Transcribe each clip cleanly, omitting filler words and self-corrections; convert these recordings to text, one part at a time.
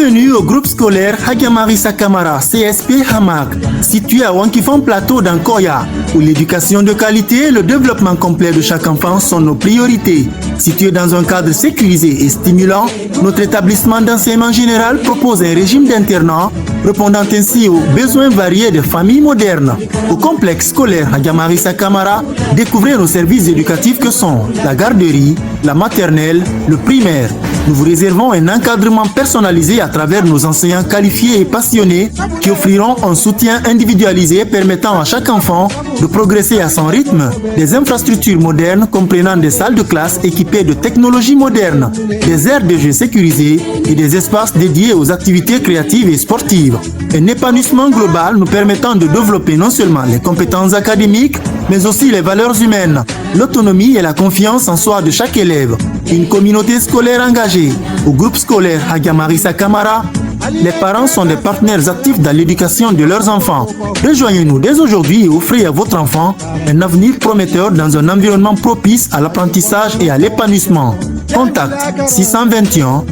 Bienvenue au groupe scolaire Hadja Marissa Camara, CSP Hamag, situé à Wankifon Plateau dans Koya, où l'éducation de qualité et le développement complet de chaque enfant sont nos priorités. Situé dans un cadre sécurisé et stimulant, notre établissement d'enseignement général propose un régime d'internat répondant ainsi aux besoins variés des familles modernes. Au complexe scolaire Hadja Marissa Camara, découvrez nos services éducatifs que sont la garderie, la maternelle, le primaire. Nous vous réservons un encadrement personnalisé à travers nos enseignants qualifiés et passionnés qui offriront un soutien individualisé permettant à chaque enfant de progresser à son rythme. Des infrastructures modernes comprenant des salles de classe équipées de technologies modernes, des aires de jeu sécurisées et des espaces dédiés aux activités créatives et sportives. Un épanouissement global nous permettant de développer non seulement les compétences académiques, mais aussi les valeurs humaines, l'autonomie et la confiance en soi de chaque élève. Une communauté scolaire engagée. Au groupe scolaire Hadja Marissa Camara, les parents sont des partenaires actifs dans l'éducation de leurs enfants. Rejoignez-nous dès aujourd'hui et offrez à votre enfant un avenir prometteur dans un environnement propice à l'apprentissage et à l'épanouissement. Contact 621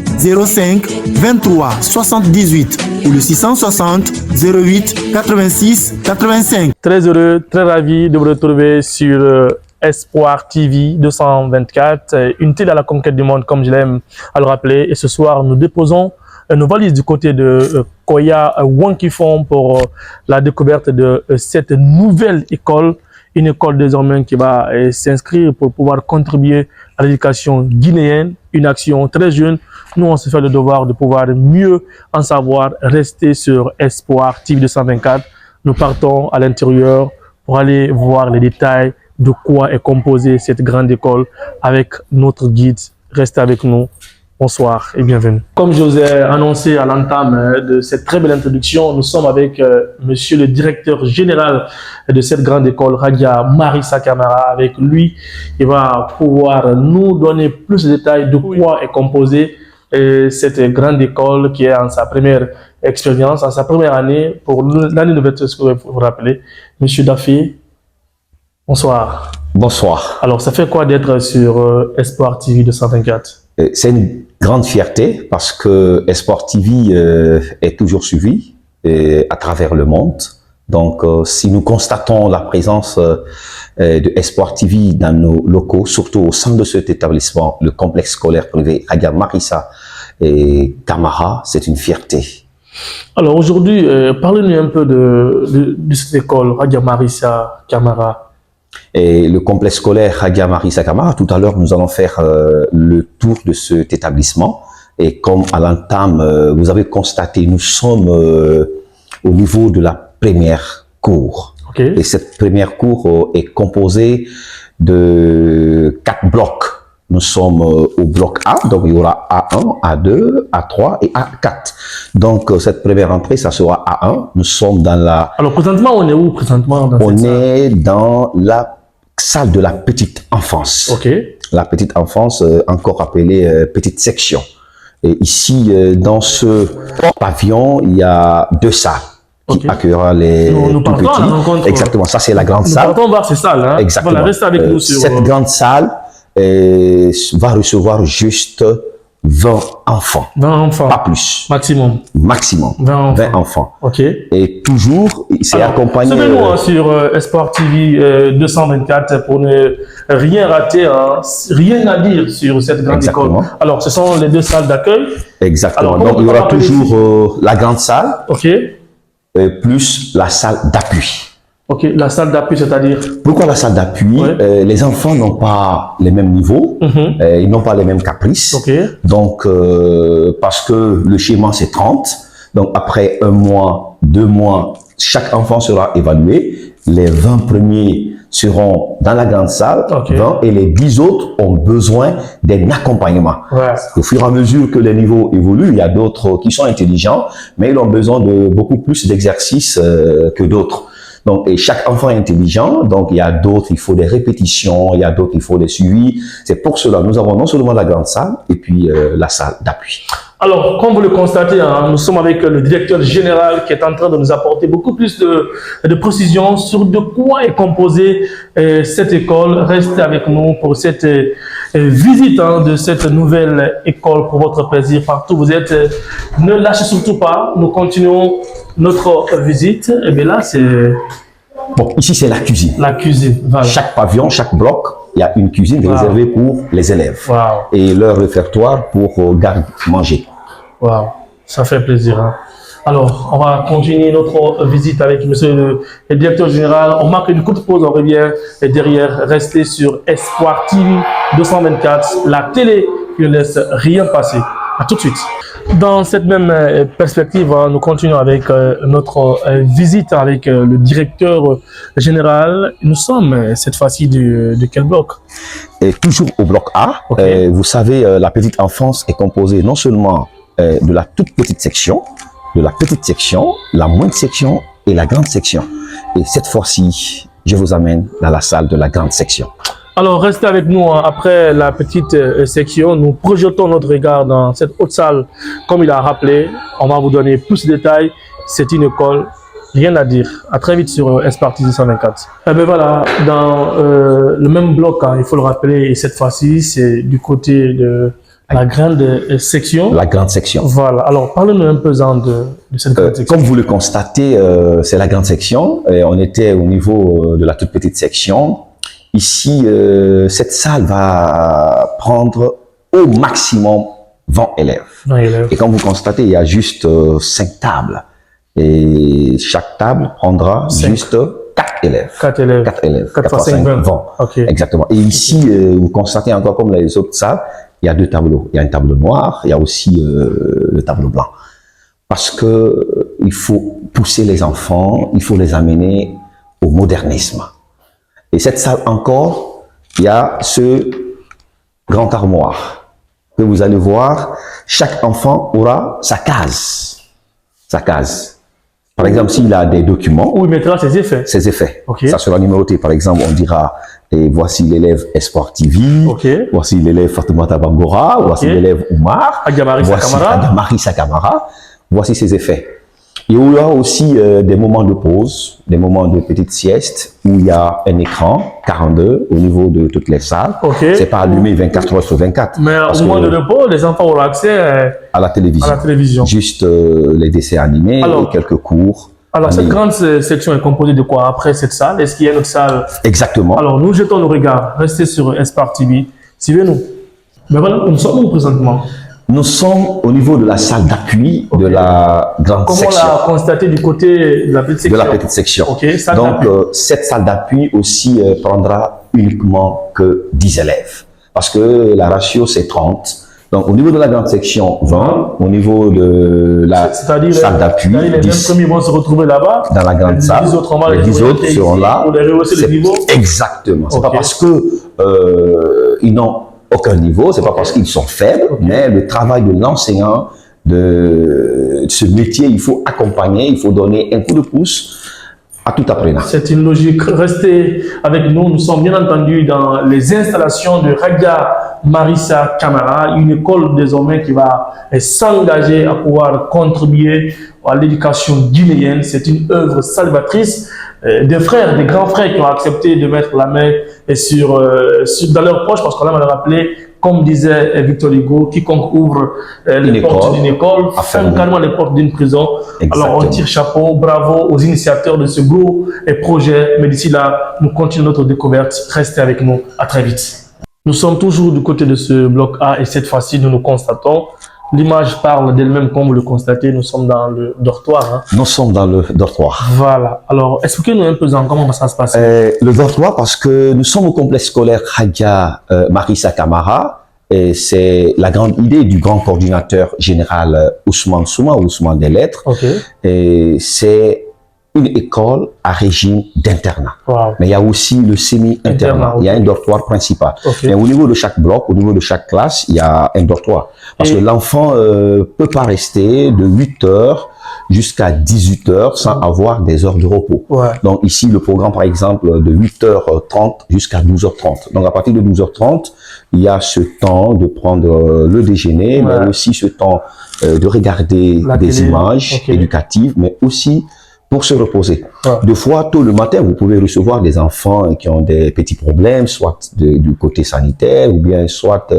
05 23 78 ou le 660 08 86 85. Très heureux, très ravi de vous retrouver sur Espoir TV 224, une télé à la conquête du monde, comme je l'aime à le rappeler. Et ce soir, nous déposons nos valises du côté de Koya Wankifon pour la découverte de cette nouvelle école, une école désormais qui va s'inscrire pour pouvoir contribuer à l'éducation guinéenne, une action très jeune. Nous, on se fait le devoir de pouvoir mieux en savoir, rester sur Espoir TV 224. Nous partons à l'intérieur pour aller voir les détails de quoi est composée cette grande école avec notre guide. Restez avec nous. Bonsoir et bienvenue. Comme je vous ai annoncé à l'entame de cette très belle introduction, nous sommes avec monsieur le directeur général de cette grande école, Hadja Marissa Camara. Avec lui, il va pouvoir nous donner plus de détails de quoi est composée cette grande école qui est en sa première expérience, en sa première année pour l'année nouvelle, ce que vous vous rappelez. Monsieur Daffé, bonsoir. Bonsoir. Alors, ça fait quoi d'être sur Espoir TV 224? C'est une grande fierté parce que Espoir TV est toujours suivi à travers le monde. Donc, si nous constatons la présence de Espoir TV dans nos locaux, surtout au sein de cet établissement, le complexe scolaire privé Hadja Marissa Camara, c'est une fierté. Alors aujourd'hui, parlez-nous un peu de cette école Hadja Marissa Camara. Et le complexe scolaire Hadja Marissa Camara, tout à l'heure, nous allons faire le tour de cet établissement. Et comme à l'entame, vous avez constaté, nous sommes au niveau de la première cour. Okay. Et cette première cour est composée de 4 blocs. Nous sommes au bloc A, donc il y aura A1, A2, A3 et A4. Donc cette première entrée, ça sera A1. Nous sommes dans la... Alors présentement, on est où présentement dans On cette est dans la salle de la petite enfance. Ok. La petite enfance, encore appelée petite section. Et ici, dans ce pavillon, il y a 2 salles. Qui accueillera les tout petits. Exactement, ça c'est la grande salle. Nous partons voir ces salles. Hein. Exactement. Voilà, restez avec nous sur... Cette grande salle va recevoir juste 20 enfants. 20 enfants. Pas plus. Maximum. Maximum. 20 enfants. Ok. Et toujours, c'est accompagné... Suivez-nous sur Espoir TV 224 pour ne rien rater, hein, rien à dire sur cette grande école. Alors, ce sont les 2 salles d'accueil. Exactement. Alors, donc, il y aura toujours la grande salle. Ok. Plus la salle d'appui. Ok, la salle d'appui, c'est-à-dire? Pourquoi la salle d'appui? Les enfants n'ont pas les mêmes niveaux, ils n'ont pas les mêmes caprices. Okay. Donc, parce que le schéma, c'est 30. Donc, après 1 mois, 2 mois, chaque enfant sera évalué. Les 20 premiers seront dans la grande salle, 20, et les 10 autres ont besoin d'un accompagnement. Ouais. Au fur et à mesure que les niveaux évoluent, il y a d'autres qui sont intelligents, mais ils ont besoin de beaucoup plus d'exercices que d'autres. Donc, et chaque enfant est intelligent, donc il y a d'autres, il faut des répétitions, il y a d'autres, il faut des suivis. C'est pour cela, nous avons non seulement la grande salle, et puis la salle d'appui. Alors, comme vous le constatez, hein, nous sommes avec le directeur général qui est en train de nous apporter beaucoup plus de précisions sur de quoi est composée cette école. Restez avec nous pour cette visite de cette nouvelle école pour votre plaisir partout où vous êtes. Ne lâchez surtout pas, nous continuons notre visite. Et bien là, c'est... Bon, ici c'est la cuisine. La cuisine, voilà. Chaque pavillon, chaque bloc, il y a une cuisine réservée pour les élèves. Et leur répertoire pour manger. Waouh, ça fait plaisir. Hein. Alors, on va continuer notre visite avec monsieur le directeur général. On marque une courte pause, on revient derrière. Restez sur Espoir TV 224, la télé qui ne laisse rien passer. À tout de suite. Dans cette même perspective, nous continuons avec notre visite avec le directeur général. Nous sommes cette fois-ci de quel bloc? Et toujours au bloc A. Okay. Vous savez, la petite enfance est composée non seulement de la toute petite section, la moindre section et la grande section. Et cette fois-ci, je vous amène dans la salle de la grande section. Alors, restez avec nous. Après la petite section, nous projetons notre regard dans cette haute salle. Comme il a rappelé, on va vous donner plus de détails. C'est une école, rien à dire. À très vite sur Espoir TV 224. Et bien voilà, dans le même bloc, il faut le rappeler, et cette fois-ci, c'est du côté de la grande section. La grande section. Voilà. Alors, parlez-nous un peu de cette grande section. Comme vous le constatez, c'est la grande section. Et on était au niveau de la toute petite section. Ici, cette salle va prendre au maximum 20 élèves. 20 élèves. Et comme vous constatez, il y a juste 5 tables. Et chaque table prendra juste 4 élèves. 4 élèves. 4 élèves. 4 fois 5, 20. Okay. Exactement. Et ici, vous constatez encore comme les autres salles, il y a 2 tableaux. Il y a un tableau noir, il y a aussi le tableau blanc. Parce que il faut pousser les enfants, il faut les amener au modernisme. Et cette salle encore, il y a ce grand armoire que vous allez voir. Chaque enfant aura sa case. Sa case. Par exemple, s'il a des documents. Où il mettra ses effets. Ses effets. Okay. Ça sera numéroté. Par exemple, on dira, et voici l'élève Espoir TV. Okay. Voici l'élève Fatoumata Bambora. Okay. Voici l'élève Oumar. Voici Marissa Camara. Voici ses effets. Il y aura aussi des moments de pause, des moments de petite sieste où il y a un écran 42 au niveau de toutes les salles. Okay. C'est pas allumé 24 heures sur 24. Mais au moment de repos, les enfants auront accès à la télévision. Juste les dessins animés et quelques cours. Alors, cette grande section est composée de quoi après cette salle? Est-ce qu'il y a une autre salle? Exactement. Alors, nous jetons nos regards. Restez sur Espoir TV. Suivez-nous. Mais voilà, nous sommes où présentement? Nous sommes au niveau de la salle d'appui de la grande section. Comment on l'a constaté du côté de la petite section? De la petite section. Okay, donc, cette salle d'appui aussi prendra uniquement que 10 élèves. Parce que la ratio, c'est 30. Donc, au niveau de la grande section, 20. Au niveau de la salle d'appui, 10. Les premiers vont se retrouver là-bas. Dans la grande salle. Les 10 autres seront là. Pour les rehausser le niveau. Exactement. C'est pas parce que ils n'ont aucun niveau, c'est pas parce qu'ils sont faibles, mais le travail de l'enseignant, de ce métier, il faut accompagner, il faut donner un coup de pouce à tout apprenant. C'est une logique. Restez avec nous. Nous sommes bien entendu dans les installations de Radia Marissa Camara, une école désormais qui va s'engager à pouvoir contribuer à l'éducation guinéenne. C'est une œuvre salvatrice. Des frères, des grands frères qui ont accepté de mettre la main dans leur poche, parce qu'on a mal rappelé, comme disait Victor Hugo, quiconque ouvre les portes d'une école ferme carrément les portes d'une prison. Exactement. Alors on tire chapeau, bravo aux initiateurs de ce beau projet. Mais d'ici là, nous continuons notre découverte. Restez avec nous. À très vite. Nous sommes toujours du côté de ce bloc A et cette fois-ci, nous constatons. L'image parle d'elle-même, comme vous le constatez, nous sommes dans le dortoir. Hein. Nous sommes dans le dortoir. Voilà. Alors, expliquez-nous un peu comment ça se passe. Le dortoir, parce que nous sommes au complexe scolaire Radia Marissa Camara, et c'est la grande idée du grand coordinateur général Ousmane Souma, Ousmane des Lettres. Okay. Et c'est une école à régime d'internat. Wow. Mais il y a aussi le semi-internat. Il y a un dortoir principal. Mais au niveau de chaque bloc, au niveau de chaque classe, il y a un dortoir. Parce que l'enfant peut pas rester de 8 heures jusqu'à 18 heures sans avoir des heures de repos. Donc ici, le programme, par exemple, de 8h30 jusqu'à 12h30. Donc à partir de 12h30, il y a ce temps de prendre le déjeuner, mais aussi ce temps de regarder des images éducatives, mais aussi pour se reposer. Ouais. Deux fois, tôt le matin, vous pouvez recevoir des enfants qui ont des petits problèmes, soit du côté sanitaire, ou bien soit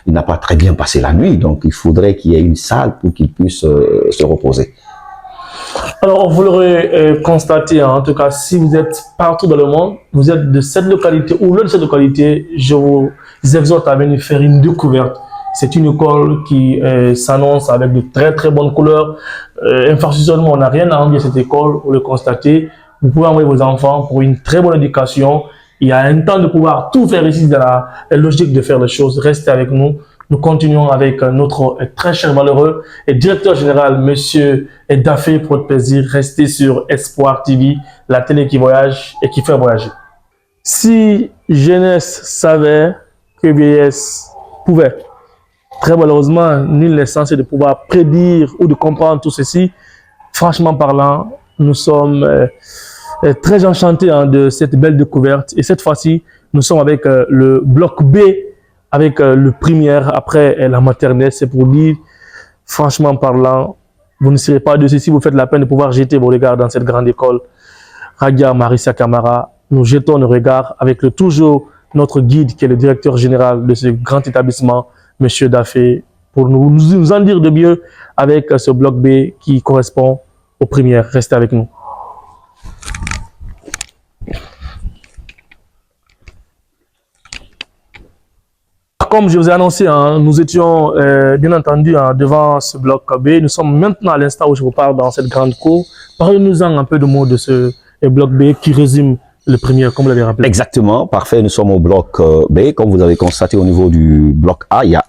il n'a pas très bien passé la nuit. Donc, il faudrait qu'il y ait une salle pour qu'ils puissent se reposer. Alors, vous l'aurez constaté, hein, en tout cas, si vous êtes partout dans le monde, vous êtes de cette localité ou l'autre de cette localité, je vous exhorte à venir faire une découverte. C'est une école qui s'annonce avec de très très bonnes couleurs. Infrastructurellement, on n'a rien à envier à cette école, vous le constatez. Vous pouvez envoyer vos enfants pour une très bonne éducation. Il y a un temps de pouvoir tout faire ici dans la logique de faire les choses. Restez avec nous. Nous continuons avec notre très cher malheureux et directeur général, monsieur Dafé, pour votre plaisir. Restez sur Espoir TV, la télé qui voyage et qui fait voyager. Si jeunesse savait que vieillesse pouvait, très malheureusement, nul n'est censé de pouvoir prédire ou de comprendre tout ceci. Franchement parlant, nous sommes très enchantés de cette belle découverte. Et cette fois-ci, nous sommes avec le bloc B, avec le primaire, après la maternelle. C'est pour dire, franchement parlant, vous ne serez pas dessus si vous faites la peine de pouvoir jeter vos regards dans cette grande école. Radia Marissa Camara, nous jetons nos regards avec toujours notre guide qui est le directeur général de ce grand établissement, monsieur Dafé, pour nous en dire de mieux avec ce bloc B qui correspond aux primaires. Restez avec nous. Comme je vous ai annoncé, nous étions bien entendu devant ce bloc B. Nous sommes maintenant à l'instant où je vous parle dans cette grande cour. Parlez-nous-en un peu de mots de ce bloc B qui résume le premier, comme vous l'avez rappelé. Exactement, parfait. Nous sommes au bloc B. Comme vous avez constaté au niveau du bloc A, il y a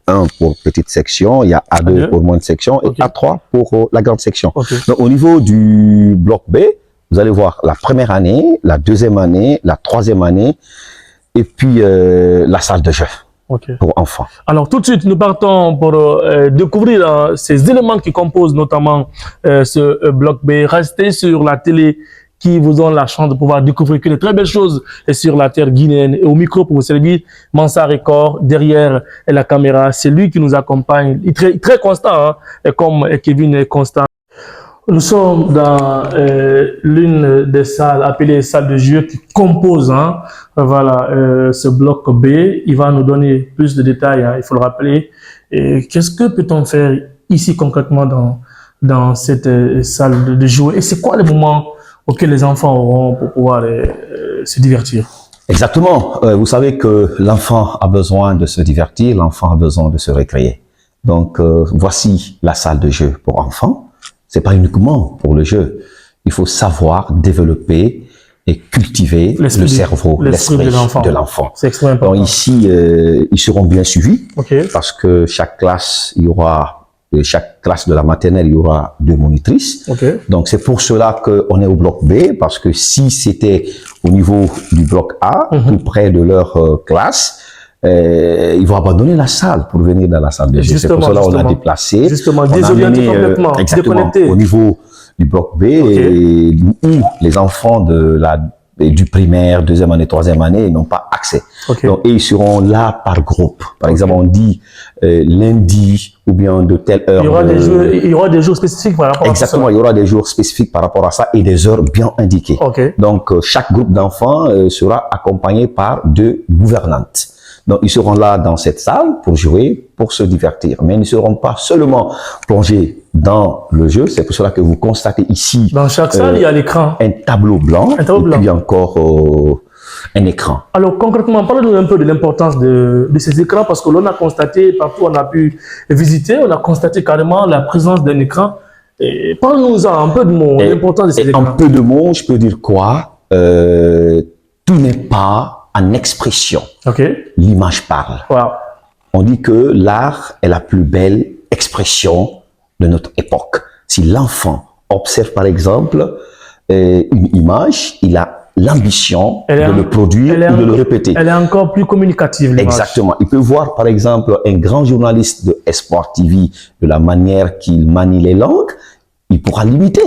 A1 pour petite section, il y a A2 pour moindre section et A3 pour la grande section. Donc, au niveau du bloc B, vous allez voir la première année, la deuxième année, la troisième année et puis la salle de jeu. Pour enfants. Alors tout de suite, nous partons pour découvrir ces éléments qui composent notamment ce bloc B. Restez sur la télé qui vous ont la chance de pouvoir découvrir que de très belles choses sur la terre guinéenne. Et au micro pour vous servir, Mansa Record, derrière la caméra, c'est lui qui nous accompagne. Il est très constant, comme Kevin est constant. Nous sommes dans l'une des salles appelées salles de jeu qui composent ce bloc B. Il va nous donner plus de détails, il faut le rappeler. Qu'est-ce que peut-on faire ici concrètement dans cette salle de jeu? Et c'est quoi les moments auxquels les enfants auront pour pouvoir se divertir? Exactement. Vous savez que l'enfant a besoin de se divertir, l'enfant a besoin de se récréer. Donc, voici la salle de jeu pour enfants. C'est pas uniquement pour le jeu. Il faut savoir développer et cultiver le cerveau, l'esprit de l'enfant. C'est extrêmement important. Donc ici, ils seront bien suivis parce que chaque classe, chaque classe de la maternelle, il y aura 2 monitrices. Donc c'est pour cela qu'on est au bloc B, parce que si c'était au niveau du bloc A, tout près de leur classe, ils vont abandonner la salle pour venir dans la salle de jeu. C'est pour cela qu'on a déplacé. Justement, désorienté complètement, déconnecté. Au niveau du bloc B, où les enfants du primaire, deuxième année, troisième année, n'ont pas accès. Donc, et ils seront là par groupe. Par exemple, on dit lundi ou bien de telle heure. Il y aura des jours spécifiques par rapport à ça. Exactement, il y aura des jours spécifiques par rapport à ça et des heures bien indiquées. Donc, chaque groupe d'enfants sera accompagné par 2 gouvernantes. Donc, ils seront là dans cette salle pour jouer, pour se divertir. Mais ils ne seront pas seulement plongés dans le jeu. C'est pour cela que vous constatez ici... Dans chaque salle, il y a l'écran. Un tableau blanc. Et puis encore un écran. Alors, concrètement, parlez-nous un peu de l'importance de ces écrans, parce que l'on a constaté, partout où on a pu visiter, on a constaté carrément la présence d'un écran. Parlez-nous un peu de mots, l'importance de ces écrans. Un peu de mots, je peux dire quoi? Tout n'est pas en expression. L'image parle. On dit que l'art est la plus belle expression de notre époque. Si l'enfant observe par exemple une image, il a l'ambition de le produire ou de le répéter. Elle est encore plus communicative. Exactement. Il peut voir par exemple un grand journaliste de Espoir TV, de la manière qu'il manie les langues, il pourra l'imiter.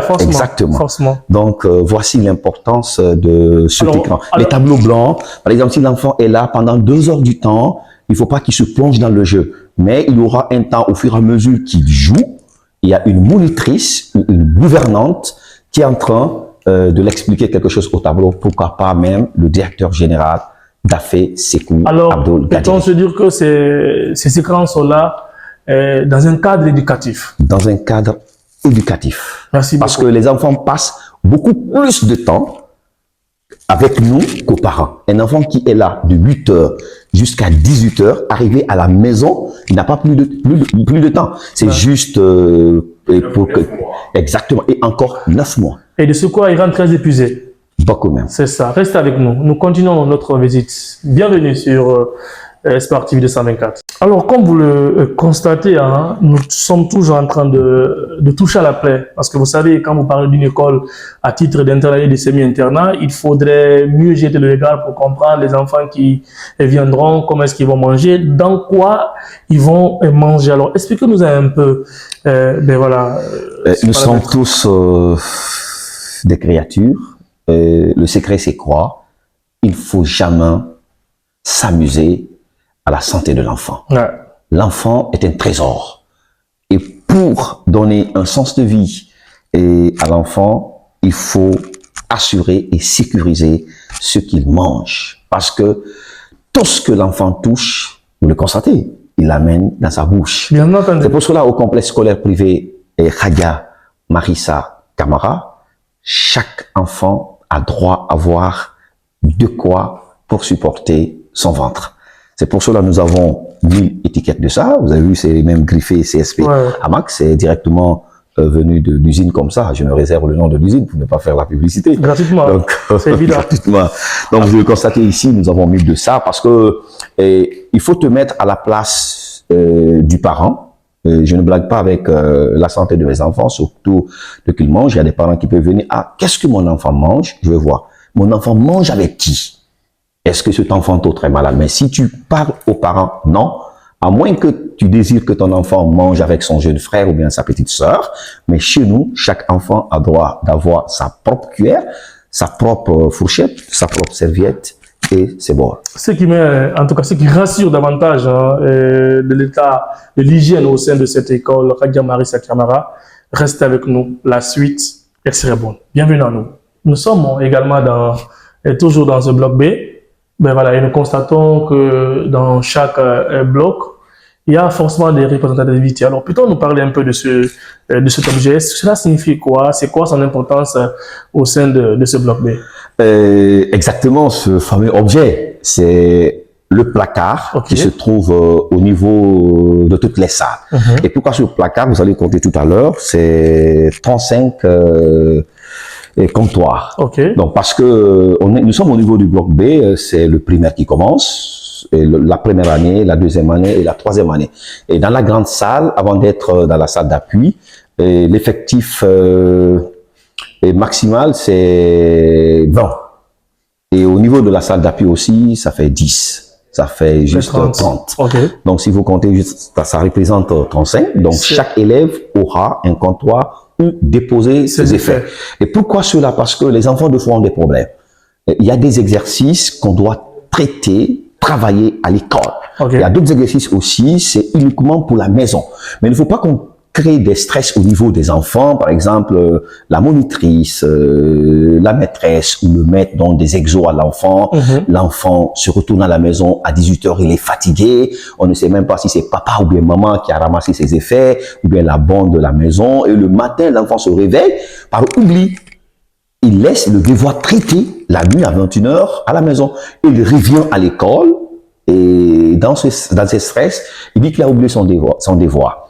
Forcément. Exactement. Forcément. Donc, voici l'importance de cet écran. Les tableaux blancs, par exemple, si l'enfant est là pendant 2 heures du temps, il ne faut pas qu'il se plonge dans le jeu. Mais il aura un temps, au fur et à mesure qu'il joue, il y a une monitrice ou une gouvernante qui est en train de l'expliquer quelque chose au tableau, pourquoi pas même le directeur général d'Afé Sekou Alors, Abdul Gadiri. peut-on se dire que ces écrans sont là dans un cadre éducatif? Dans un cadre éducatif. Merci beaucoup. Parce que les enfants passent beaucoup plus de temps avec nous qu'aux parents. Un enfant qui est là de 8 heures jusqu'à 18 heures, arrivé à la maison, il n'a pas plus de temps. C'est juste exactement, et encore 9 mois. Et de ce quoi il rentre très épuisé. Beaucoup même. C'est ça. Reste avec nous. Nous continuons notre visite. Bienvenue sur Espoir TV 224. Alors, comme vous le constatez, hein, nous sommes toujours en train de toucher à la plaie. Parce que vous savez, quand vous parlez d'une école à titre d'internat et de semi-internat, il faudrait mieux jeter le regard pour comprendre les enfants qui viendront, comment est-ce qu'ils vont manger, dans quoi ils vont manger. Alors, expliquez-nous un peu. Voilà. Nous sommes tous des créatures. Le secret, c'est quoi? Il faut jamais s'amuser à la santé de l'enfant. Ouais. L'enfant est un trésor. Et pour donner un sens de vie à l'enfant, il faut assurer et sécuriser ce qu'il mange. Parce que tout ce que l'enfant touche, vous le constatez, il l'amène dans sa bouche. Bien entendu. C'est pour cela, au complexe scolaire privé Khadia Marissa Camara, chaque enfant a droit à avoir de quoi pour supporter son ventre. C'est pour cela que nous avons 1000 étiquettes de ça. Vous avez vu, c'est même griffé CSP Amax. C'est directement venu de l'usine comme ça. Je me réserve le nom de l'usine pour ne pas faire la publicité. Gratuitement. Donc, c'est évident. Gratuitement. Donc, je vais constater ici, nous avons mis de ça parce que il faut te mettre à la place du parent. Je ne blague pas avec la santé de mes enfants, surtout de qu'ils mangent. Il y a des parents qui peuvent venir. Ah, qu'est-ce que mon enfant mange? Je veux voir. Mon enfant mange avec qui? Est-ce que cet enfant est très malade? Mais si tu parles aux parents, non. À moins que tu désires que ton enfant mange avec son jeune frère ou bien sa petite sœur. Mais chez nous, chaque enfant a droit d'avoir sa propre cuillère, sa propre fourchette, sa propre serviette et ses bords. Ce qui met, en tout cas, ce qui rassure davantage de l'état de l'hygiène au sein de cette école, Khadia Marissa Camara, reste avec nous. La suite, elle serait bonne. Bienvenue à nous. Nous sommes également toujours dans ce bloc B. Ben voilà, et nous constatons que dans chaque bloc, il y a forcément des représentativités. Alors, peut-on nous parler un peu de cet objet? Cela signifie quoi? C'est quoi son importance au sein de ce bloc B? Exactement, ce fameux objet, c'est le placard qui se trouve au niveau de toutes les salles. Et pourquoi ce placard? Vous allez compter tout à l'heure, c'est 35 comptoir. Donc parce que nous sommes au niveau du bloc B, c'est le primaire qui commence, et la première année, la deuxième année et la troisième année. Et dans la grande salle, avant d'être dans la salle d'appui, l'effectif maximal c'est 20. Et au niveau de la salle d'appui aussi, ça fait 10. Ça fait juste 30. Donc si vous comptez juste, ça représente 35. Donc chaque élève aura un comptoir où déposer ses effets. Et pourquoi cela? Parce que les enfants de fois ont des problèmes. Il y a des exercices qu'on doit traiter, travailler à l'école. Il y a d'autres exercices aussi, c'est uniquement pour la maison. Mais il ne faut pas qu'on crée des stress au niveau des enfants. Par exemple, la monitrice, la maîtresse ou le maître donnent des exos à l'enfant. L'enfant se retourne à la maison à 18 h, il est fatigué. On ne sait même pas si c'est papa ou bien maman qui a ramassé ses effets ou bien la bande de la maison. Et le matin, l'enfant se réveille par oubli. Il laisse le devoir traité la nuit à 21 h à la maison. Il revient à l'école et dans ses stress, il dit qu'il a oublié son devoir.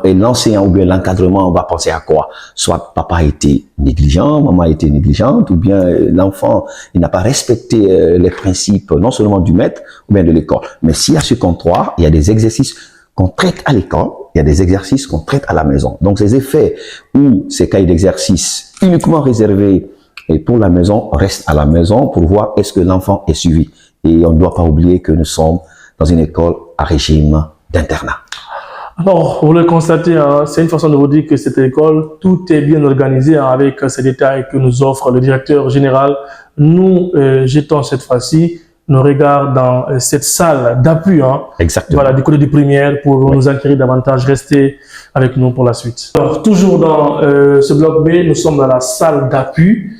Et l'enseignant ou bien l'encadrement va penser à quoi? Soit papa a été négligent, maman a été négligente, ou bien l'enfant il n'a pas respecté les principes non seulement du maître ou bien de l'école. Mais s'il y a ce comptoir, il y a des exercices qu'on traite à l'école, il y a des exercices qu'on traite à la maison. Donc ces effets ou ces cahiers d'exercice uniquement réservés pour la maison restent à la maison pour voir est-ce que l'enfant est suivi. Et on ne doit pas oublier que nous sommes dans une école à régime d'internat. Alors, vous le constatez, hein, c'est une façon de vous dire que cette école, tout est bien organisé hein, avec ces détails que nous offre le directeur général. Nous jetons cette fois-ci nos regards dans cette salle d'appui, hein, Exactement. voilà, du côté du primaire, pour nous acquérir davantage. Restez avec nous pour la suite. Alors, toujours dans ce bloc B, nous sommes dans la salle d'appui.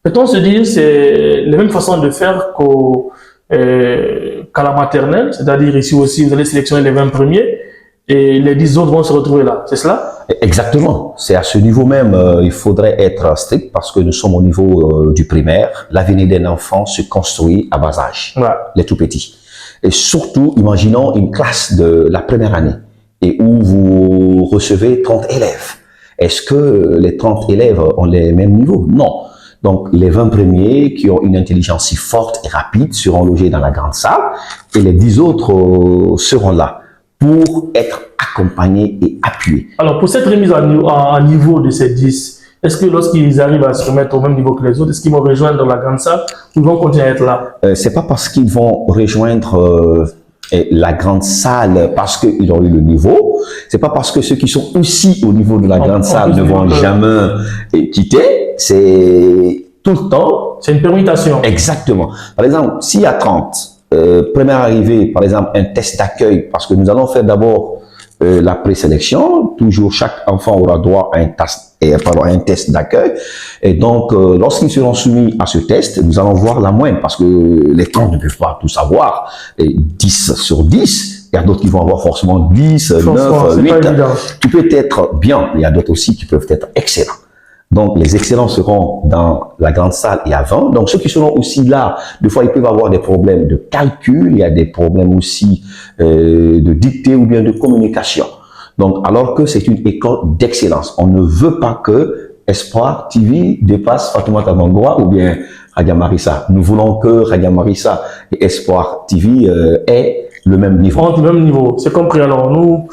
Peut-on se dire c'est la même façon de faire qu'à la maternelle, c'est-à-dire ici aussi, vous allez sélectionner les 20 premiers et les 10 autres vont se retrouver là, c'est cela? Exactement. C'est à ce niveau même, il faudrait être strict parce que nous sommes au niveau du primaire. L'avenir d'un enfant se construit à bas âge, Ouais. les tout petits. Et surtout, imaginons une classe de la première année et où vous recevez 30 élèves. Est-ce que les 30 élèves ont les mêmes niveaux? Non. Donc, les 20 premiers qui ont une intelligence si forte et rapide seront logés dans la grande salle et les 10 autres seront là pour être accompagnés et appuyés. Alors, pour cette remise en niveau de ces 10, est-ce que lorsqu'ils arrivent à se remettre au même niveau que les autres, est-ce qu'ils vont rejoindre la grande salle ou ils vont continuer à être là? C'est pas parce qu'ils vont rejoindre la grande salle parce qu'ils ont eu le niveau, c'est pas parce que ceux qui sont aussi au niveau de la grande salle ne vont jamais quitter, c'est tout le temps. C'est une permutation. Exactement. Par exemple, s'il y a 30, première arrivée, par exemple, un test d'accueil, parce que nous allons faire d'abord la présélection, toujours chaque enfant aura droit à un test d'accueil, et donc lorsqu'ils seront soumis à ce test, nous allons voir la moyenne, parce que les 30 ne peuvent pas tout savoir, et 10 sur 10, il y a d'autres qui vont avoir forcément 10, 9, 8, tu peux être bien, il y a d'autres aussi qui peuvent être excellents. Donc, les excellents seront dans la grande salle et à 20. Donc, ceux qui seront aussi là, des fois, ils peuvent avoir des problèmes de calcul, il y a des problèmes aussi de dictée ou bien de communication. Donc, alors que c'est une école d'excellence. On ne veut pas que Espoir TV dépasse Fatoumata Mangwa ou bien Radia Marissa. Nous voulons que Radia Marissa et Espoir TV aient le même niveau. Entre le même niveau, c'est compris. Alors, nous...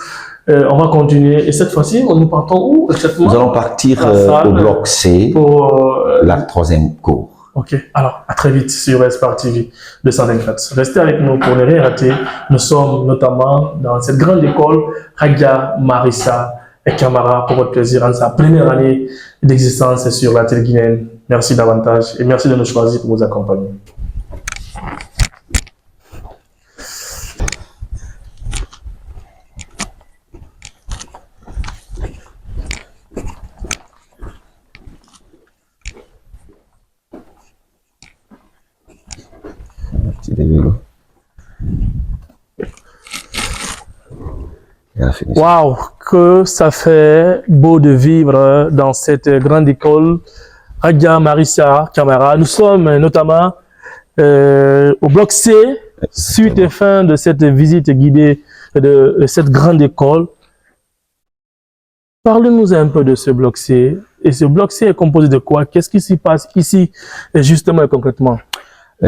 on va continuer. Et cette fois-ci, nous partons où exactement? Nous allons partir au bloc C pour la 3e cour. Ok, alors à très vite sur Espoir TV 224. Restez avec nous pour ne rien rater. Nous sommes notamment dans cette grande école Radia Marissa et Camara pour votre plaisir en sa première année d'existence sur la télé guinéenne. Merci davantage et merci de nous choisir pour nous accompagner. Waouh, que ça fait beau de vivre dans cette grande école Radia Marissa Camara. Nous sommes notamment au bloc C, suite et fin de cette visite guidée de cette grande école. Parlez-nous un peu de ce bloc C. Et ce bloc C est composé de quoi? Qu'est-ce qui s'y passe ici, justement et concrètement?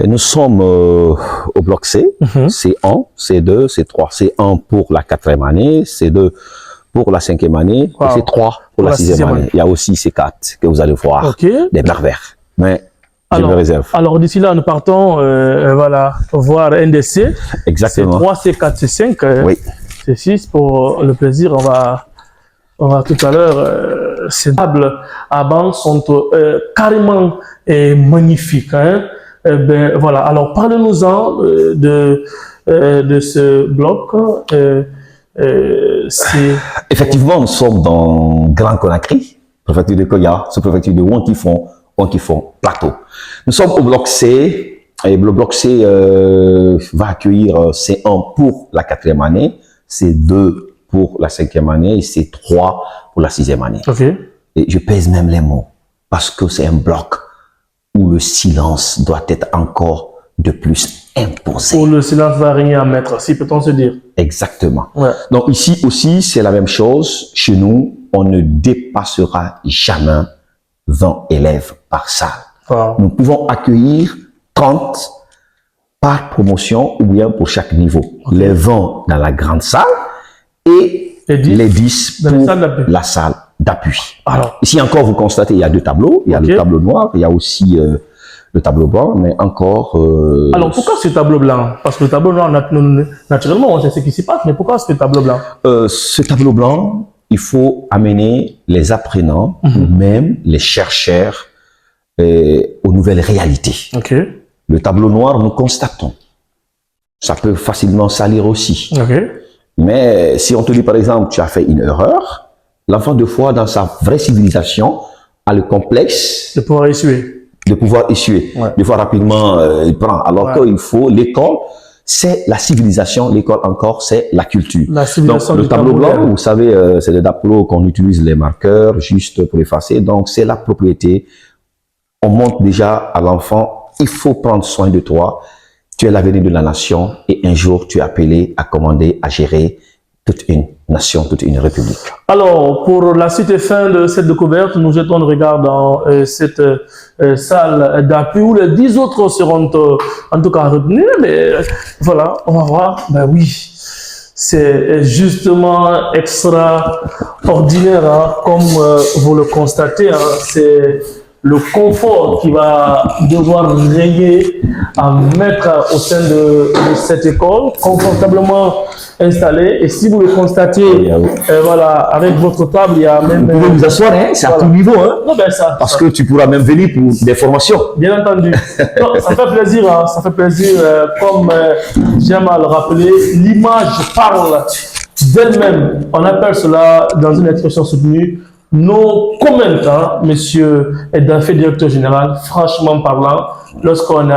Nous sommes au bloc C, C1, C2, C3. C1 pour la 4e année, C2 pour la 5e année, et C3 pour la 6e année. Il y a aussi C4 que vous allez voir, des merveilles. Mais je me réserve. Alors d'ici là, nous partons voilà, voir NDC. Exactement. C3, C4, C5. Oui. C6 pour le plaisir. On va tout à l'heure, ces tables à banc sont carrément magnifiques. Hein. Ben, voilà. Alors, parlez-nous-en de ce bloc. Effectivement, nous sommes dans Grand Conakry, préfecture de Koya, sous-préfecture de Wonkifon Plateau. Nous sommes au bloc C, et le bloc C va accueillir C1 pour la 4e année, C2 pour la 5e année et C3 pour la 6e année. Okay. Et je pèse même les mots, parce que c'est un bloc où le silence doit être encore de plus imposé. Où le silence va régner à maître, si peut-on se dire. Exactement. Ouais. Donc ici aussi, c'est la même chose. Chez nous, on ne dépassera jamais 20 élèves par salle. Wow. Nous pouvons accueillir 30 par promotion ou bien pour chaque niveau. Okay. Les 20 dans la grande salle et les 10 pour la salle d'appui. Alors, ici encore, vous constatez, il y a 2 tableaux. Il y a le tableau noir, il y a aussi le tableau blanc, mais encore... Alors, pourquoi ce tableau blanc? Parce que le tableau noir, naturellement, on sait ce qui s'y passe, mais pourquoi ce tableau blanc? Ce tableau blanc, il faut amener les apprenants, ou même les chercheurs aux nouvelles réalités. Okay. Le tableau noir, nous constatons Ça peut facilement salir aussi. Ok. Mais si on te dit par exemple, tu as fait une erreur, l'enfant de foi dans sa vraie civilisation a le complexe De pouvoir essuyer. de pouvoir essuyer. Ouais. Des fois rapidement, il prend. Alors Ouais. qu'il faut, l'école, c'est la civilisation, l'école encore, c'est la culture. La civilisation Donc, le du tableau tableau blanc, vert. vous savez, c'est des tableaux qu'on utilise les marqueurs juste pour effacer. Donc, c'est la propriété. On montre déjà à l'enfant, il faut prendre soin de toi. Tu es l'avenir de la nation et un jour, tu es appelé à commander, à gérer toute une nation, toute une république. Alors, pour la suite et fin de cette découverte, nous jetons le regard dans cette salle d'appui où les 10 autres seront en tout cas retenus. Mais voilà, on va voir. Ben oui, c'est justement extraordinaire, hein, comme vous le constatez. Hein, c'est le confort qui va devoir régner à mettre au sein de cette école, confortablement installé. Et si vous le constatez, voilà, avec votre table, il y a même... Vous pouvez vous asseoir, hein, c'est à tout niveau. Hein, Non, ben ça, parce que tu pourras même venir pour des formations. bien entendu. Non, ça fait plaisir, hein, ça fait plaisir. Comme j'aime à le rappeler, l'image parle d'elle-même. On appelle cela, dans une expression soutenue, nos commentaires, hein, monsieur Edafé, directeur général, franchement parlant, lorsqu'on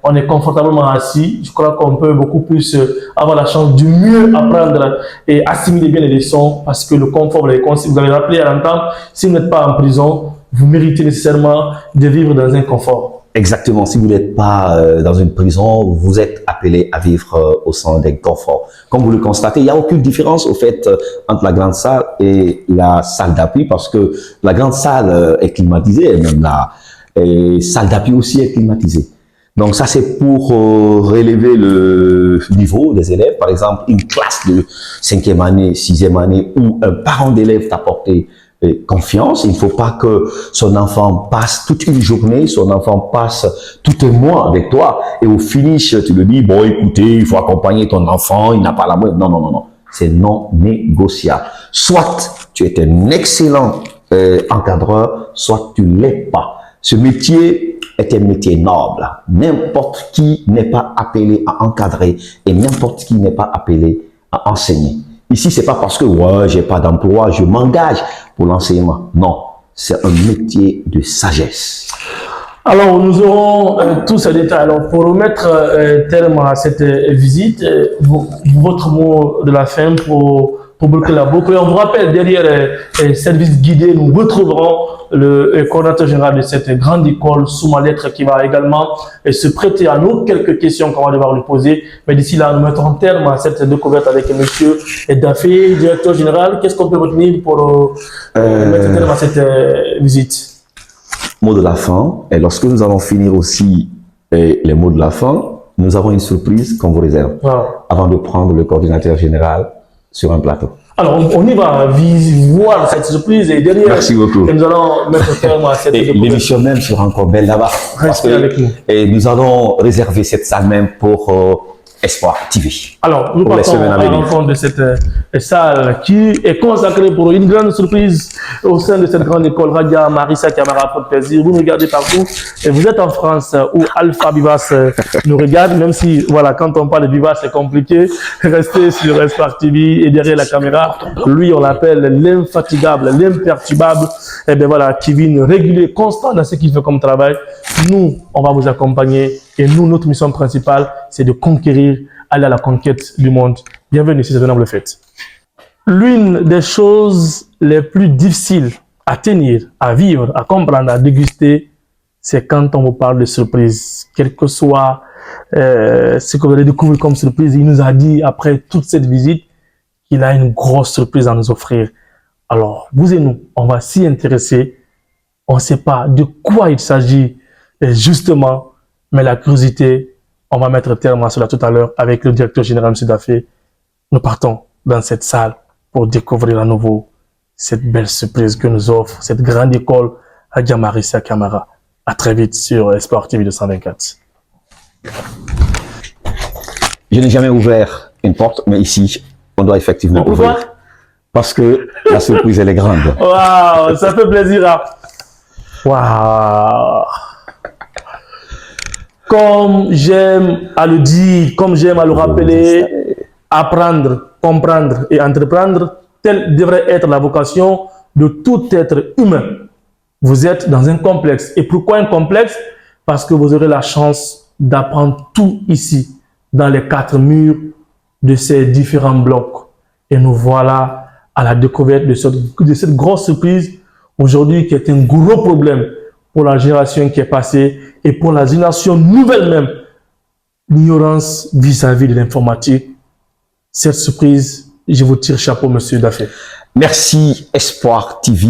on est confortablement assis, je crois qu'on peut beaucoup plus avoir la chance de mieux apprendre et assimiler bien les leçons parce que le confort, vous avez rappelé à l'entendre, si vous n'êtes pas en prison, vous méritez nécessairement de vivre dans un confort. Exactement. Si vous n'êtes pas dans une prison, vous êtes appelé à vivre au sein d'un confort. Comme vous le constatez, il n'y a aucune différence au fait entre la grande salle et la salle d'appui parce que la grande salle est climatisée et même la salle d'appui aussi est climatisée. Donc ça, c'est pour relever le niveau des élèves. Par exemple, une classe de 5e année, 6e année où un parent d'élève t'a porté confiance. Il ne faut pas que son enfant passe toute une journée, son enfant passe tout un mois avec toi et au finish, tu le dis, bon, écoutez, il faut accompagner ton enfant, il n'a pas la moindre. Non, non, non, non. C'est non négociable. Soit tu es un excellent encadreur, soit tu ne l'es pas. Ce métier est un métier noble. N'importe qui n'est pas appelé à encadrer et n'importe qui n'est pas appelé à enseigner. Ici, c'est pas parce que ouais, j'ai pas d'emploi, je m'engage pour l'enseignement. Non, c'est un métier de sagesse. Alors, nous aurons tous ces détails. Alors, pour remettre terme à cette visite, votre mot de la fin pour bloquer la boucle. Et on vous rappelle, derrière cette visite guidée, nous retrouverons le coordinateur général de cette grande école sous ma lettre qui va également se prêter à nous quelques questions qu'on va devoir lui poser. Mais d'ici là, nous mettons terme à cette découverte avec monsieur Edafé, directeur général. Qu'est-ce qu'on peut retenir pour mettre terme à cette visite? Mot de la fin. Et lorsque nous allons finir aussi les mots de la fin, nous avons une surprise qu'on vous réserve. Wow. Avant de prendre le coordinateur général sur un plateau. Alors, on y va voir cette surprise et derrière, merci beaucoup. Et nous allons mettre terme à cette découverte. L'émission même sera encore belle là-bas. Restez avec nous. Et nous allons réserver cette salle même pour Espoir TV. Alors, nous partons à l'enfant de cette salle qui est consacrée pour une grande surprise au sein de cette grande école Radia Marissa Camara pour plaisir. Vous nous regardez partout et vous êtes en France où Alpha Bivas nous regarde, même si, voilà, quand on parle de Bivas, c'est compliqué. Restez sur Espoir TV et derrière la caméra, lui, on l'appelle l'infatigable, l'imperturbable, et bien voilà, qui vient régulier, constant dans ce qu'il fait comme travail. Nous, on va vous accompagner et nous, notre mission principale, c'est de conquérir, aller à la conquête du monde. Bienvenue sur cette noble fête. L'une des choses les plus difficiles à tenir, à vivre, à comprendre, à déguster, c'est quand on vous parle de surprise. Quel que soit ce que vous allez découvrir comme surprise, il nous a dit, après toute cette visite, qu'il a une grosse surprise à nous offrir. Alors, vous et nous, on va s'y intéresser. On ne sait pas de quoi il s'agit justement, mais la curiosité, on va mettre terme à cela tout à l'heure avec le directeur général, M. Dafé. Nous partons dans cette salle pour découvrir à nouveau cette belle surprise que nous offre cette grande école Radia Marissa Camara. À très vite sur Espoir TV 224. Je n'ai jamais ouvert une porte, mais ici, on doit effectivement Pourquoi? ouvrir. Parce que la surprise, elle est grande. Waouh, ça fait plaisir. Hein? Waouh. comme j'aime à le dire, comme j'aime à le rappeler, apprendre, comprendre et entreprendre, telle devrait être la vocation de tout être humain. Vous êtes dans un complexe. Et pourquoi un complexe? Parce que vous aurez la chance d'apprendre tout ici, dans les 4 murs de ces différents blocs. Et nous voilà à la découverte de cette grosse surprise aujourd'hui qui est un gros problème pour la génération qui est passée et pour la génération nouvelle même. L'ignorance vis-à-vis de l'informatique. Cette surprise, je vous tire chapeau, monsieur Daffé. Merci Espoir TV.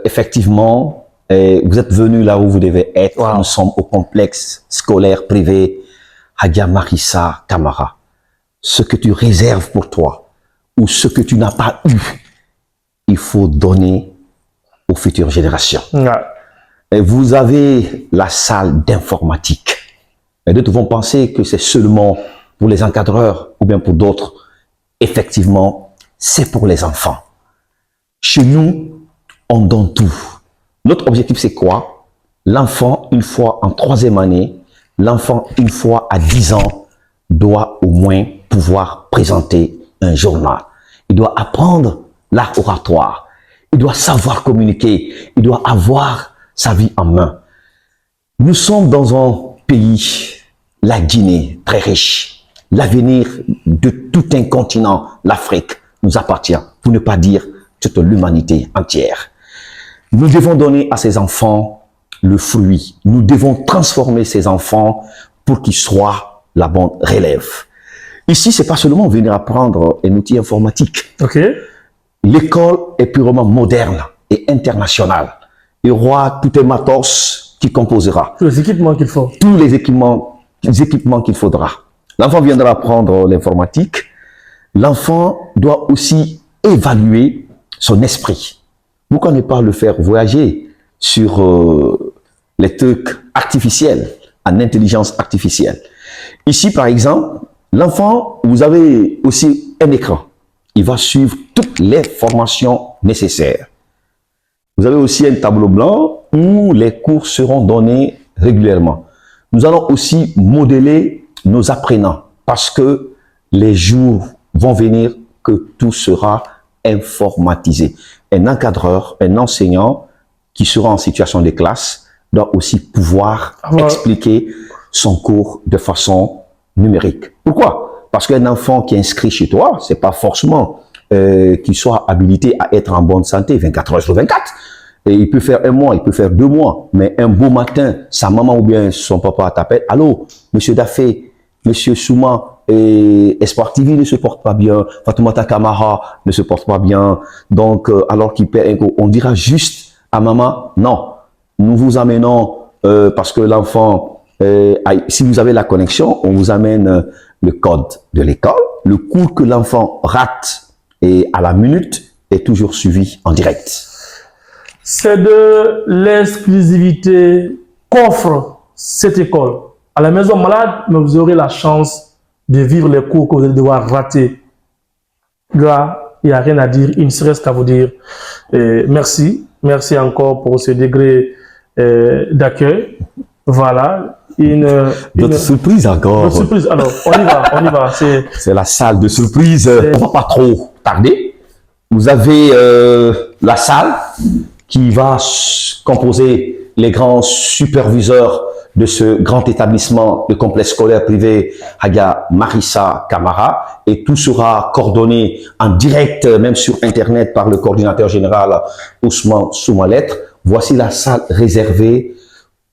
Effectivement, vous êtes venu là où vous devez être. Wow. Nous sommes au complexe scolaire privé Hagia Marissa Camara. Ce que tu réserves pour toi ou ce que tu n'as pas eu, il faut donner aux futures générations. Ouais. Et vous avez la salle d'informatique. Et d'autres vont penser que c'est seulement pour les encadreurs ou bien pour d'autres. Effectivement, c'est pour les enfants. Chez nous, on donne tout. Notre objectif, c'est quoi? L'enfant, une fois en 3e année, l'enfant, une fois à 10 ans, doit au moins pouvoir présenter un journal. Il doit apprendre l'art oratoire. Il doit savoir communiquer. Il doit avoir sa vie en main. Nous sommes dans un pays, la Guinée, très riche. L'avenir de tout un continent, l'Afrique, nous appartient, pour ne pas dire toute l'humanité entière. Nous devons donner à ces enfants le fruit. Nous devons transformer ces enfants pour qu'ils soient la bonne relève. Ici, c'est pas seulement venir apprendre un outil informatique. Okay. L'école est purement moderne et internationale. Il y aura tout un matos qui composera. Tous les équipements qu'il faut. Tous les équipements qu'il faudra. L'enfant viendra apprendre l'informatique. L'enfant doit aussi évaluer son esprit. Pourquoi ne pas le faire voyager sur les trucs artificiels, en intelligence artificielle? Ici, par exemple, l'enfant, vous avez aussi un écran. Il va suivre toutes les formations nécessaires. Vous avez aussi un tableau blanc où les cours seront donnés régulièrement. Nous allons aussi modeler nos apprenants parce que les jours vont venir que tout sera informatisé. Un encadreur, un enseignant qui sera en situation de classe doit aussi pouvoir expliquer son cours de façon numérique. Pourquoi? Parce qu'un enfant qui est inscrit chez toi, c'est pas forcément qu'il soit habilité à être en bonne santé 24 heures sur 24. Et il peut faire 1 mois, il peut faire 2 mois, mais un beau matin, sa maman ou bien son papa t'appelle. Allô, monsieur Daffé, monsieur Souma, Espoir TV ne se porte pas bien, Fatoumata Camara ne se porte pas bien. Donc, alors qu'il perd un coup, on dira juste à maman, non, nous vous amenons parce que l'enfant, si vous avez la connexion, on vous amène le code de l'école. Le cours que l'enfant rate et à la minute est toujours suivi en direct. C'est de l'exclusivité qu'offre cette école. À la maison malade, mais vous aurez la chance de vivre les cours que vous allez devoir rater. Là, il n'y a rien à dire, il ne serait qu'à vous dire merci. Merci encore pour ce degré d'accueil. Voilà. D'autres surprises encore. D'autres surprises. Alors, on y va. C'est la salle de surprise. On va pas trop tarder. Vous avez la salle qui va composer les grands superviseurs de ce grand établissement, le complexe scolaire privé Hagia Marissa Camara, et tout sera coordonné en direct, même sur Internet, par le coordinateur général Ousmane Soumalet. Voici la salle réservée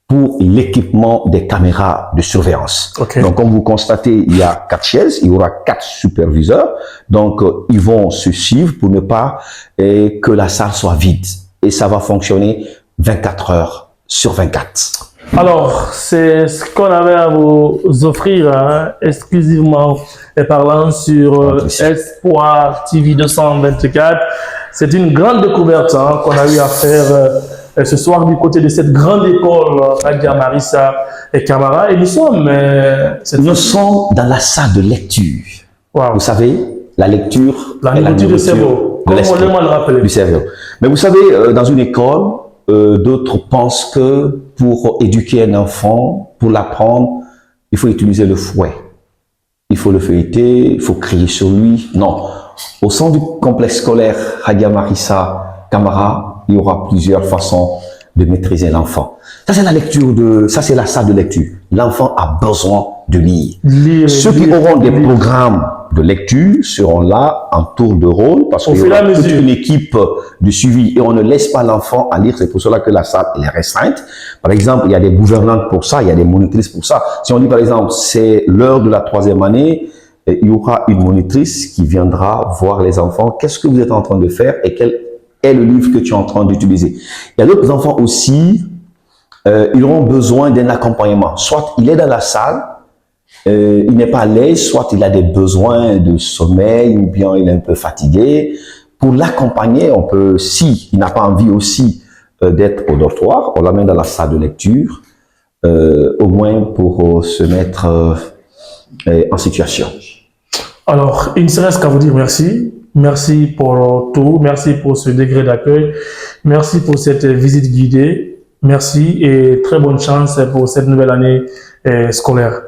pour l'équipement des caméras de surveillance. Okay. Donc, comme vous constatez, il y a 4 chaises, il y aura 4 superviseurs. Donc, ils vont se suivre pour ne pas que la salle soit vide. Et ça va fonctionner 24 heures sur 24. Alors, c'est ce qu'on avait à vous offrir, hein, exclusivement et parlant sur Espoir TV 224. C'est une grande découverte hein, qu'on a eu à faire ce soir du côté de cette grande école Hagia Marissa Camara. Et nous sommes dans la salle de lecture. Wow. Vous savez, la lecture du cerveau, comme on aime le rappeler. Du cerveau. Mais vous savez, dans une école, d'autres pensent que pour éduquer un enfant, pour l'apprendre, il faut utiliser le fouet. Il faut le feuilleter, il faut crier sur lui. Non. Au sein du complexe scolaire Hagia Marissa Camara, il y aura plusieurs façons de maîtriser l'enfant. Ça, c'est la lecture ça, c'est la salle de lecture. L'enfant a besoin de lire. Ceux qui auront des programmes de lecture seront là en tour de rôle parce qu'il y aura toute une équipe de suivi et on ne laisse pas l'enfant à lire. C'est pour cela que la salle est restreinte. Par exemple, il y a des gouvernantes pour ça, il y a des monitrices pour ça. Si on dit par exemple, c'est l'heure de la 3e année, il y aura une monitrice qui viendra voir les enfants. Qu'est-ce que vous êtes en train de faire et quel est le livre que tu es en train d'utiliser? Il y a d'autres enfants aussi, ils auront besoin d'un accompagnement. Soit il est dans la salle, il n'est pas à l'aise, soit il a des besoins de sommeil ou bien il est un peu fatigué. Pour l'accompagner, on peut, si il n'a pas envie aussi d'être au dortoir, on l'amène dans la salle de lecture, au moins pour se mettre en situation. Alors, il ne se reste qu'à vous dire merci. Merci pour tout. Merci pour ce degré d'accueil. Merci pour cette visite guidée. Merci et très bonne chance pour cette nouvelle année scolaire.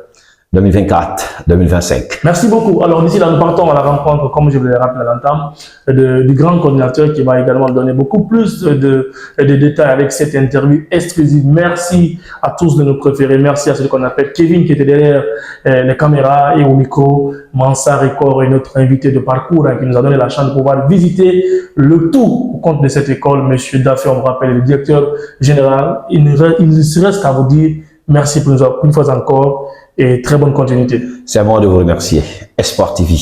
2024-2025. Merci beaucoup. Alors d'ici là, nous partons à la rencontre, comme je vous l'ai rappelé à l'entame, du grand coordinateur qui va également donner beaucoup plus de détails avec cette interview exclusive. Merci à tous de nos préférés. Merci à celui qu'on appelle Kevin qui était derrière les caméras et au micro. Mansa Record est notre invité de parcours qui nous a donné la chance de pouvoir visiter le tout au compte de cette école. Monsieur Daffé, on me rappelle, le directeur général. Il ne se reste qu'à vous dire merci pour nous avoir une fois encore et très bonne continuité. C'est à moi de vous remercier. Espoir TV.